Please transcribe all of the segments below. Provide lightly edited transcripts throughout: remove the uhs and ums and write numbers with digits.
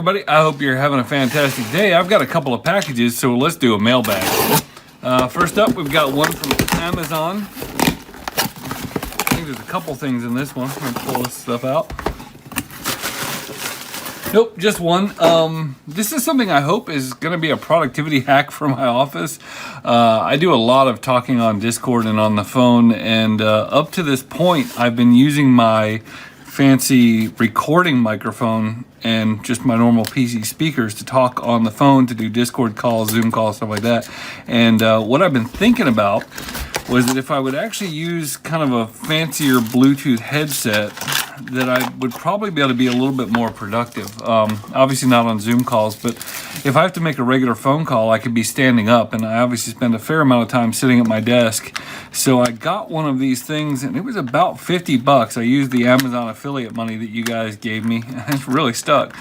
everybody. I hope you're having a fantastic day. I've got a couple of packages, so let's do a mailbag. First up, we've got one from Amazon. I think there's a couple things in this one. I'm gonna pull this stuff out. Nope, just one. This is something I hope is going to be a productivity hack for my office. I do a lot of talking on Discord and on the phone, and up to this point, I've been using my fancy recording microphone and just my normal PC speakers to talk on the phone, to do Discord calls, Zoom calls, stuff like that. And what I've been thinking about was that if I would actually use kind of a fancier Bluetooth headset, that I would probably be able to be a little bit more productive. Obviously not on Zoom calls, but if I have to make a regular phone call, I could be standing up, and I obviously spend a fair amount of time sitting at my desk. So I got one of these things, and it was about $50. I used the Amazon affiliate money that you guys gave me, and it's really stuck.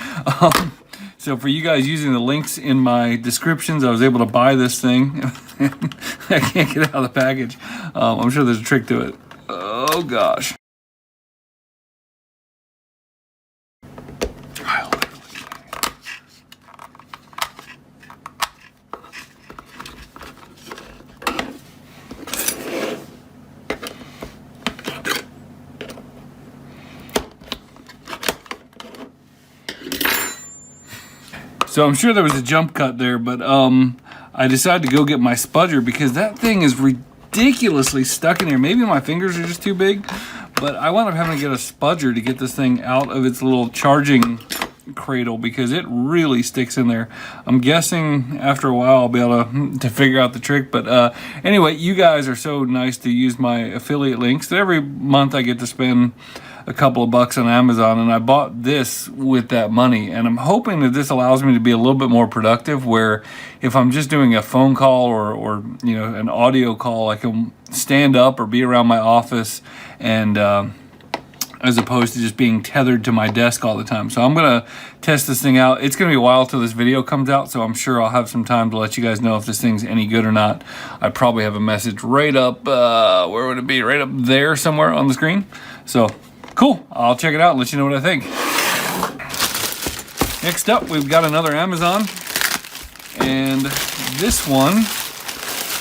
So for you guys using the links in my descriptions, I was able to buy this thing. I can't get it out of the package. I'm sure there's a trick to it. Oh gosh. So I'm sure there was a jump cut there, but I decided to go get my spudger because that thing is ridiculously stuck in here. Maybe my fingers are just too big, but I wound up having to get a spudger to get this thing out of its little charging cradle because it really sticks in there. I'm guessing after a while I'll be able to figure out the trick, but anyway, you guys are so nice to use my affiliate links that every month I get to spend a couple of bucks on Amazon, and I bought this with that money, and I'm hoping that this allows me to be a little bit more productive, where if I'm just doing a phone call or you know, an audio call, I can stand up or be around my office, and as opposed to just being tethered to my desk all the time. So I'm gonna test this thing out. It's gonna be a while till this video comes out, so I'm sure I'll have some time to let you guys know if this thing's any good or not. I probably have a message right up, where would it be? Right up there somewhere on the screen. So cool, I'll check it out and let you know what I think. Next up, we've got another Amazon, and this one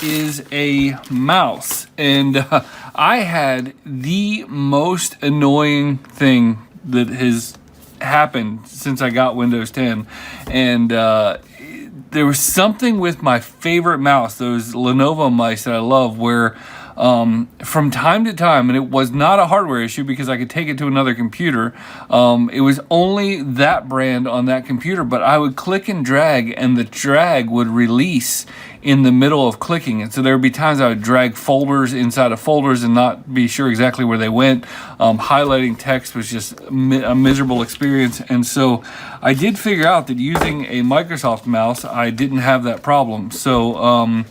is a mouse. And I had the most annoying thing that has happened since I got Windows 10. And there was something with my favorite mouse, those Lenovo mice that I love, where from time to time, and it was not a hardware issue because I could take it to another computer, it was only that brand on that computer, but I would click and drag, and the drag would release in the middle of clicking. And so there would be times I would drag folders inside of folders and not be sure exactly where they went. Highlighting text was just a miserable experience. And so I did figure out that using a Microsoft mouse, I didn't have that problem. So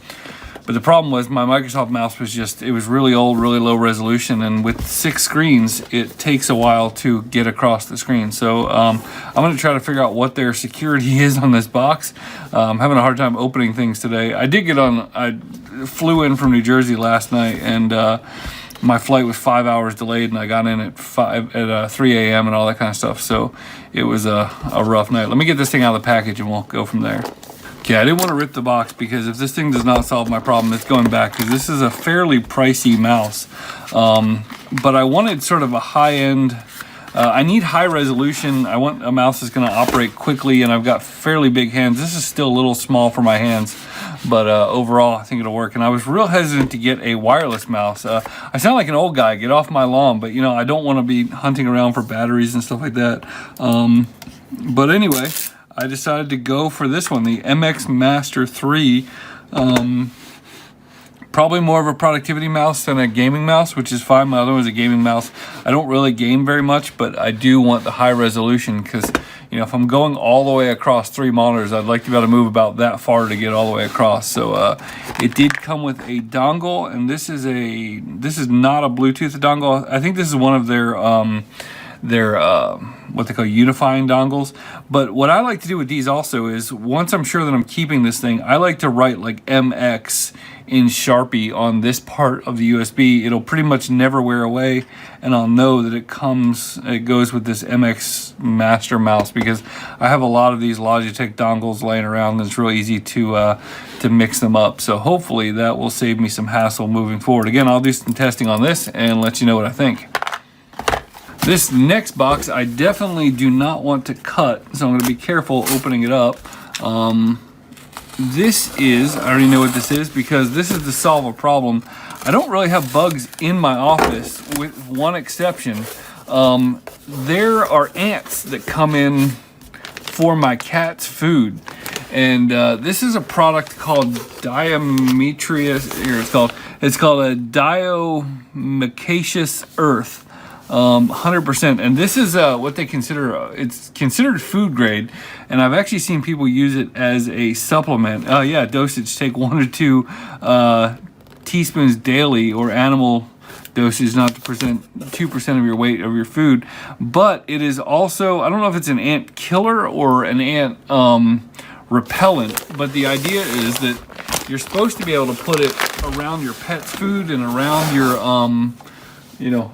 but the problem was my Microsoft mouse was just, it was really old, really low resolution, and with 6 screens, it takes a while to get across the screen. So I'm going to try to figure out what their security is on this box. I'm having a hard time opening things today. I flew in from New Jersey last night, and my flight was 5 hours delayed, and I got in at 3 a.m. and all that kind of stuff. So it was a rough night. Let me get this thing out of the package, and we'll go from there. Okay, I didn't want to rip the box because if this thing does not solve my problem, it's going back, because this is a fairly pricey mouse. But I wanted sort of a high-end, I need high resolution. I want a mouse that's going to operate quickly, and I've got fairly big hands. This is still a little small for my hands, but overall I think it'll work. And I was real hesitant to get a wireless mouse. I sound like an old guy, get off my lawn, but you know, I don't want to be hunting around for batteries and stuff like that. But anyway, I decided to go for this one, the MX Master 3. Probably more of a productivity mouse than a gaming mouse, which is fine. My other one is a gaming mouse. I don't really game very much, but I do want the high resolution because, you know, if I'm going all the way across 3 monitors, I'd like to be able to move about that far to get all the way across. So it did come with a dongle, and this is not a Bluetooth dongle. I think this is one of their they're what they call unifying dongles. But what I like to do with these also is, once I'm sure that I'm keeping this thing, I like to write like MX in Sharpie on this part of the USB. It'll pretty much never wear away, and I'll know that it goes with this MX master mouse, because I have a lot of these Logitech dongles laying around, and it's real easy to mix them up. So hopefully that will save me some hassle moving forward. Again, I'll do some testing on this and let you know what I think. This next box I definitely do not want to cut, so I'm going to be careful opening it up. This is, I already know what this is, because this is to solve a problem. I don't really have bugs in my office, with one exception. There are ants that come in for my cat's food. And this is a product called Diatomaceous, here it's called a Diatomaceous Earth. 100%, and this is what they consider, it's considered food grade, and I've actually seen people use it as a supplement. Yeah, dosage, take 1 or 2 teaspoons daily, or animal dosage, not to 2% of your weight of your food. But it is also, I don't know if it's an ant killer or an ant repellent, but the idea is that you're supposed to be able to put it around your pet's food and around your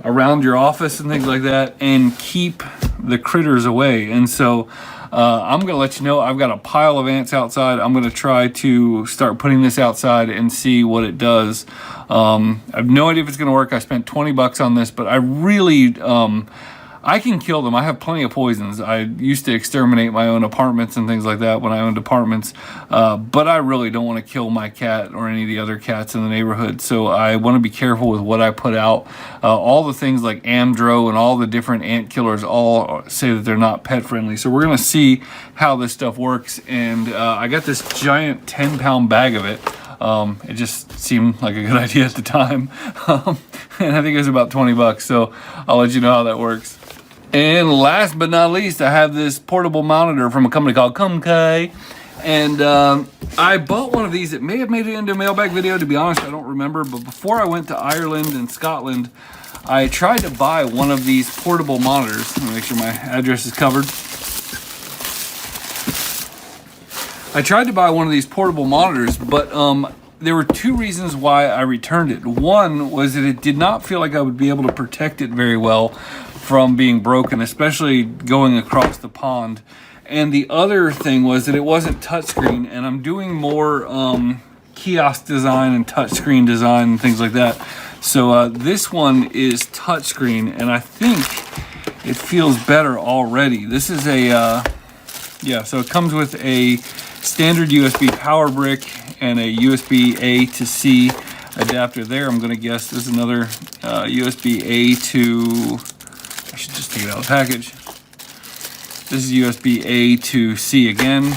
around your office and things like that, and keep the critters away. And so I'm gonna let you know, I've got a pile of ants outside. I'm gonna try to start putting this outside and see what it does. I have no idea if it's gonna work. I spent 20 bucks on this, but I really, I can kill them. I have plenty of poisons. I used to exterminate my own apartments and things like that when I owned apartments, but I really don't want to kill my cat or any of the other cats in the neighborhood, so I want to be careful with what I put out. All the things like Amdro and all the different ant killers all say that they're not pet friendly, so we're going to see how this stuff works. And I got this giant 10-pound bag of it. It just seemed like a good idea at the time, and I think it was about 20 bucks, so I'll let you know how that works. And last but not least, I have this portable monitor from a company called Kumk, and I bought one of these. It may have made it into a mailbag video, to be honest, I don't remember, but before I went to Ireland and Scotland, I tried to buy one of these portable monitors. Let me make sure my address is covered. I tried to buy one of these portable monitors, but there were 2 reasons why I returned it. One was that it did not feel like I would be able to protect it very well from being broken, especially going across the pond. And the other thing was that it wasn't touchscreen, and I'm doing more kiosk design and touchscreen design and things like that. So this one is touchscreen, and I think it feels better already. This is a, yeah, so it comes with a standard USB power brick and a USB A to C adapter there. I'm gonna guess there's another USB A to, I should just take it out of the package. This is USB A to C again,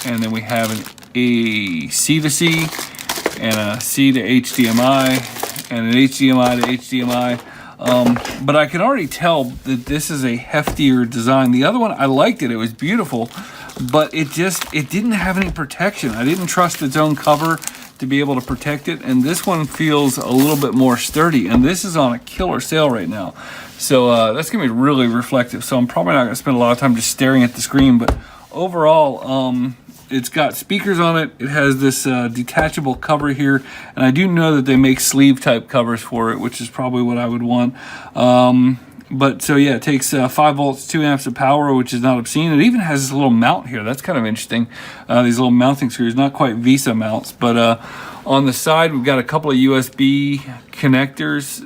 and then we have a C to C, and a C to HDMI, and an HDMI to HDMI. But I can already tell that this is a heftier design. The other one, I liked it, it was beautiful, but it didn't have any protection. I didn't trust its own cover to be able to protect it, and this one feels a little bit more sturdy, and this is on a killer sale right now. So that's gonna be really reflective, so I'm probably not gonna spend a lot of time just staring at the screen, but overall, it's got speakers on it. It has this detachable cover here, and I do know that they make sleeve type covers for it, which is probably what I would want. But so yeah, it takes 5 volts, 2 amps of power, which is not obscene. It even has this little mount here. That's kind of interesting. These little mounting screws, not quite Visa mounts, but on the side, we've got a couple of USB connectors.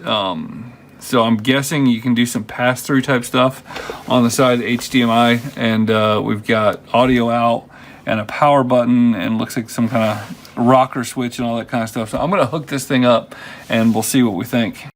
So I'm guessing you can do some pass-through type stuff. On the side, HDMI, and we've got audio out and a power button, and looks like some kind of rocker switch and all that kind of stuff. So I'm gonna hook this thing up and we'll see what we think.